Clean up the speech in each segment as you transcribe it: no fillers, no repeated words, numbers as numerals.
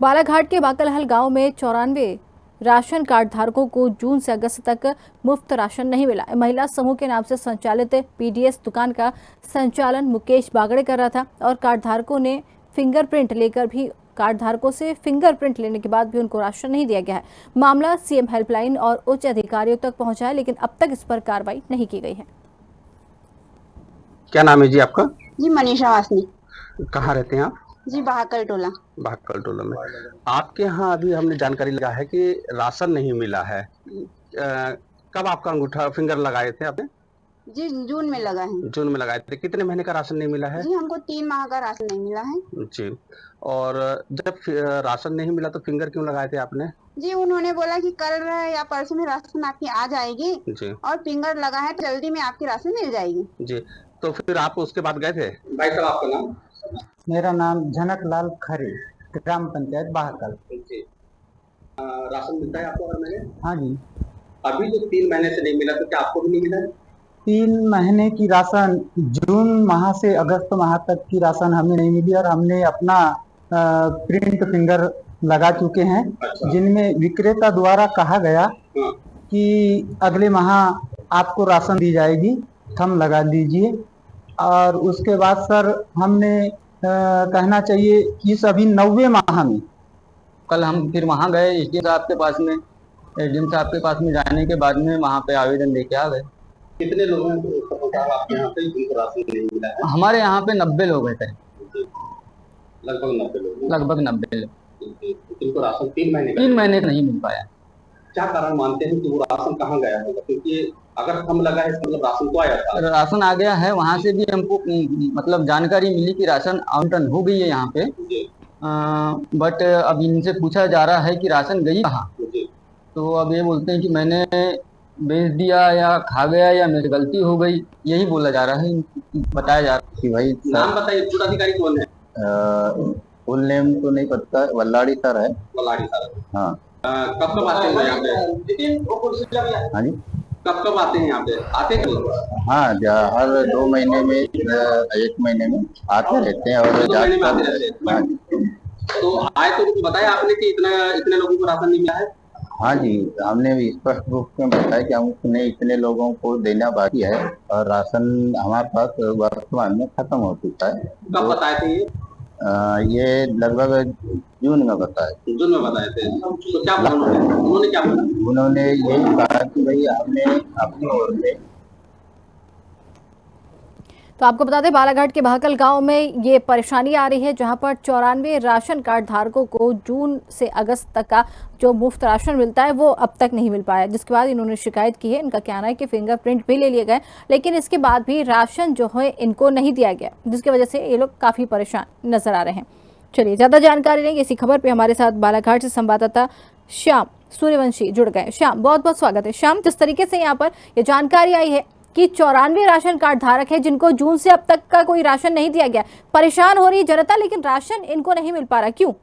बालाघाट के बाकलहल गांव में 94 राशन कार्ड धारकों को जून से अगस्त तक मुफ्त राशन नहीं मिला। महिला समूह के नाम से संचालित पीडीएस दुकान का संचालन मुकेश बागड़े कर रहा था और कार्ड धारकों ने फिंगरप्रिंट लेकर भी कार्ड धारकों से फिंगरप्रिंट लेने के बाद भी उनको राशन नहीं दिया गया है। मामला सीएम हेल्पलाइन और उच्च अधिकारियों तक पहुंचा है, लेकिन अब तक इस पर कार्रवाई नहीं की गई है। क्या नाम है जी आपका? जी मनीषा वासनी। कहाँ रहते हैं आप? जी बहाकल टोला। बहाकल टोला में। आपके यहाँ अभी हमने जानकारी लगा है कि राशन नहीं मिला है। कब आपका अंगूठा फिंगर लगाए थे आपने? जी जून में लगा है। जून में लगाए थे। कितने महीने का राशन नहीं मिला है? जी हमको 3 माह का राशन नहीं मिला है। जी। और जब राशन नहीं मिला तो फिंगर क्यों लगाए थे आपने? जी उन्होंने बोला कि कल या परसों में राशन आपकी आ जाएगी जी। और फिंगर लगा है तो जल्दी में आपकी राशन मिल जाएगी जी। तो फिर आप उसके बाद गए थे? भाई साहब आपका नाम? मेरा नाम जनक लाल खरे, ग्राम पंचायत बहाकल। राशन मिलता है आपको हर महीने? हाँ जी। अभी जो 3 महीने से नहीं मिला तो क्या आपको भी नहीं मिला है? 3 महीने की राशन जून माह से अगस्त माह तक की राशन हमें नहीं मिली और हमने अपना प्रिंट फिंगर लगा चुके हैं। अच्छा। जिनमें विक्रेता द्वारा कहा गया कि अगले माह आपको राशन दी जाएगी, थंब लगा दीजिए। और उसके बाद सर हमने कहना चाहिए कि सभी 90 माह में कल हम फिर वहाँ गए एसडीएम साहब के पास में। एसडीएम साहब के पास में जाने के बाद में वहाँ पे आवेदन लेके आ गए। कितने लोगों को आपके यहाँ पे जिनको राशन नहीं मिला है? हमारे यहाँ पे 90 लोग हैं। लगभग 90 लोग। लगभग 90 लोग। जिनको राशन 3 महीने नहीं मिल पाया। क्या कारण मानते हैं कि वो राशन कहाँ गया होगा? क्योंकि अगर हम लगा है मतलब राशन तो आया था। राशन आ गया है, वहाँ से भी हमको मतलब जानकारी मिली कि राशन आवंटन हो गई है यहाँ पे। बट अब इनसे पूछा जा रहा है कि राशन गई कहाँ। तो अब ये बोलते हैं कि मैंने बेच दिया या खा गया या मेरी गलती हो गई, यही बोला जा रहा है, बताया जा रहा है कि भाई। नाम बताइए, पूरा अधिकारी कौन है? फुल नेम तो नहीं पता, वल्लाड़ी सर है। वल्लाड़ी सर। हाँ। कब कब आते हैं यहाँ पे? हाँ जी। कब कब आते हैं यहाँ पे? आते हैं? हाँ, हर 2 महीने में 1 महीने में आते रहते हैं। और 2 महीने में आते रहते हैं। तो आए तो बताया आपने कि इतने लोगों को राशन नहीं मिला है? हाँ जी, हमने भी स्पष्ट रूप में बताया कि हमने इतने लोगों को देना बाकी है और राशन हमारे पास वर्तमान में खत्म हो चुका है। कब बताए थे ये? ये लगभग जून में बताया। जून में बताए थे। तो क्या उन्होंने क्या बोला? उन्होंने यही कहा कि भाई हमने अपनी ओर से। तो आपको बता दें, बालाघाट के बहाकल गांव में ये परेशानी आ रही है, जहां पर 94 राशन कार्ड धारकों को जून से अगस्त तक का जो मुफ्त राशन मिलता है वो अब तक नहीं मिल पाया, जिसके बाद इन्होंने शिकायत की है। इनका कहना है कि फिंगरप्रिंट भी ले लिए गए, लेकिन इसके बाद भी राशन जो है इनको नहीं दिया गया, जिसकी वजह से ये लोग काफ़ी परेशान नजर आ रहे हैं। चलिए, ज़्यादा जानकारी लेंगे इसी खबर पर। हमारे साथ बालाघाट से संवाददाता श्याम सूर्यवंशी जुड़ गए। श्याम, बहुत बहुत स्वागत है। श्याम, जिस तरीके से यहाँ पर ये जानकारी आई है कि 94 राशन कार्ड धारक है जिनको जून से अब तक का कोई राशन नहीं दिया गया, परेशान हो रही है जनता, लेकिन राशन इनको नहीं मिल पा रहा, क्यों?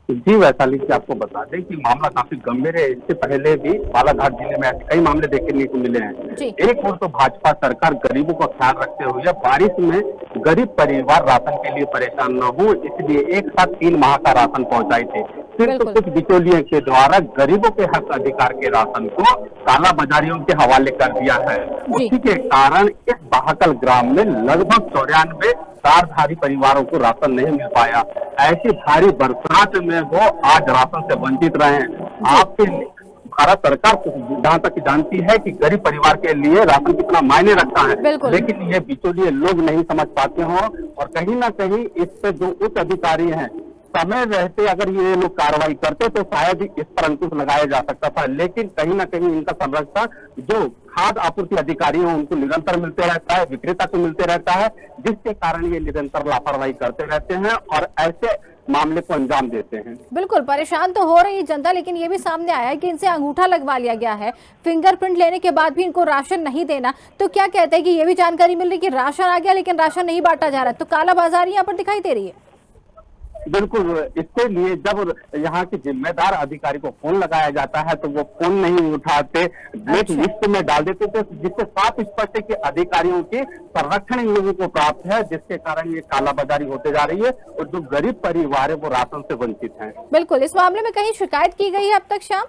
जी वैशाली जी, आपको बता दें कि मामला काफी गंभीर है। इससे पहले भी बालाघाट जिले में ऐसे कई मामले देखने को मिले हैं। एक ओर तो भाजपा सरकार गरीबों का ख्याल रखते हुए बारिश में गरीब परिवार राशन के लिए परेशान न हो, इसलिए एक साथ 3 माह का राशन पहुंचाए थे। फिर तो कुछ बिचौलियों के द्वारा गरीबों के हक अधिकार के राशन को काला बाजारियों के हवाले कर दिया है। उसी के कारण इस बहाकल ग्राम में लगभग 94 कार्डधारी परिवारों को राशन नहीं मिल पाया। ऐसी भारी बरसात में वो आज राशन से वंचित रहे हैं। आपके भारत सरकार जहाँ तक जानती है कि गरीब परिवार के लिए राशन कितना मायने रखता है, लेकिन ये बिचौलिए लोग नहीं समझ पाते हो और कहीं ना कहीं इस पे जो उच्च अधिकारी हैं, समय रहते अगर ये लोग कार्रवाई करते तो शायद इस पर अंकुश लगाया जा सकता था। लेकिन कहीं ना कहीं इनका संरक्षण जो खाद्य आपूर्ति अधिकारी हैं उनको निरंतर मिलते रहता है, विक्रेता को मिलते रहता है, जिसके कारण ये निरंतर लापरवाही करते रहते हैं और ऐसे मामले को अंजाम देते हैं। बिल्कुल, परेशान तो हो रही है जनता, लेकिन ये भी सामने आया है कि इनसे अंगूठा लगवा लिया गया है, फिंगरप्रिंट लेने के बाद भी इनको राशन नहीं देना। तो क्या कहते हैं कि ये भी जानकारी मिल रही है कि राशन आ गया लेकिन राशन नहीं बांटा जा रहा है, तो काला बाजारी यहाँ पर दिखाई दे रही है। बिल्कुल, इसके लिए जब यहाँ के जिम्मेदार अधिकारी को फोन लगाया जाता है तो वो फोन नहीं उठाते, ब्लैक लिस्ट में डाल देते थे, जिससे साफ स्पष्ट है कि अधिकारियों की संरक्षण इन लोगों को प्राप्त है, जिसके कारण ये कालाबाजारी होते जा रही है और जो गरीब परिवार है वो राशन से वंचित हैं। बिल्कुल, इस मामले में कहीं शिकायत की गई है अब तक श्याम?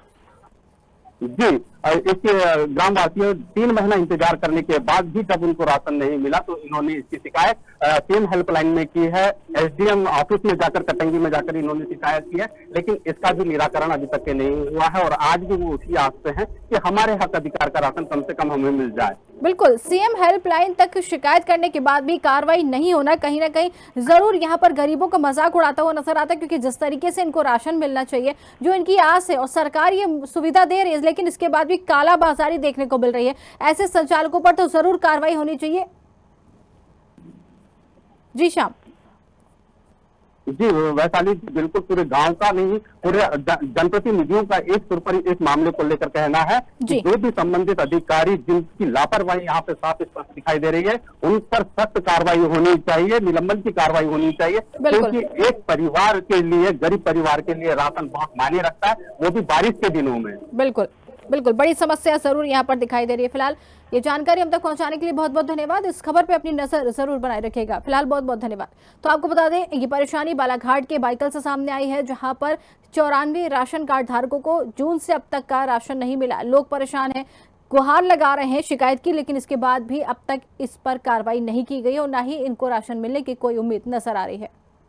जी, इसके ग्रामवासियों 3 महीना इंतजार करने के बाद भी जब उनको राशन नहीं मिला तो इन्होंने इसकी शिकायत सीएम हेल्पलाइन में की है, एसडीएम ऑफिस में जाकर, कटंगी में जाकर इन्होंने शिकायत की है, लेकिन इसका भी निराकरण अभी तक के नहीं हुआ है और आज भी वो उसी आस पे हैं कि हमारे हक अधिकार का राशन कम से कम हमें मिल जाए। बिल्कुल, सीएम हेल्पलाइन तक शिकायत करने के बाद भी कार्रवाई नहीं होना कहीं ना कहीं जरूर यहाँ पर गरीबों का मजाक उड़ाता हुआ नजर आता है, क्योंकि जिस तरीके से इनको राशन मिलना चाहिए, जो इनकी आस है, और सरकार ये सुविधा दे रही है, लेकिन इसके बाद भी काला बाजारी देखने को मिल रही है। ऐसे संचालकों पर तो जरूर कार्रवाई होनी चाहिए। जी श्याम। जी वैशाली, बिल्कुल पूरे गांव का नहीं, पूरे जनप्रतिनिधियों का एक सुर पर इस मामले को लेकर कहना है कि जो भी संबंधित अधिकारी जिनकी लापरवाही यहाँ पे साफ स्पष्ट दिखाई दे रही है, उन पर सख्त कार्रवाई होनी चाहिए, निलंबन की कार्रवाई होनी चाहिए, क्योंकि एक परिवार के लिए, गरीब परिवार के लिए राशन बहुत मायने रखता है, वो भी बारिश के दिनों में। बिल्कुल बिल्कुल, बड़ी समस्या जरूर यहाँ पर दिखाई दे रही है। फिलहाल ये जानकारी हम तक पहुंचाने के लिए बहुत बहुत धन्यवाद। इस खबर पे अपनी नजर जरूर बनाए रखिएगा। फिलहाल बहुत बहुत धन्यवाद। तो आपको बता दें, ये परेशानी बालाघाट के बाइकल से सामने आई है, जहां पर 94 राशन कार्ड धारकों को जून से अब तक का राशन नहीं मिला। लोग परेशान हैं, गुहार लगा रहे हैं शिकायत की, लेकिन इसके बाद भी अब तक इस पर कार्रवाई नहीं की गई और न ही इनको राशन मिलने की कोई उम्मीद नजर आ रही है।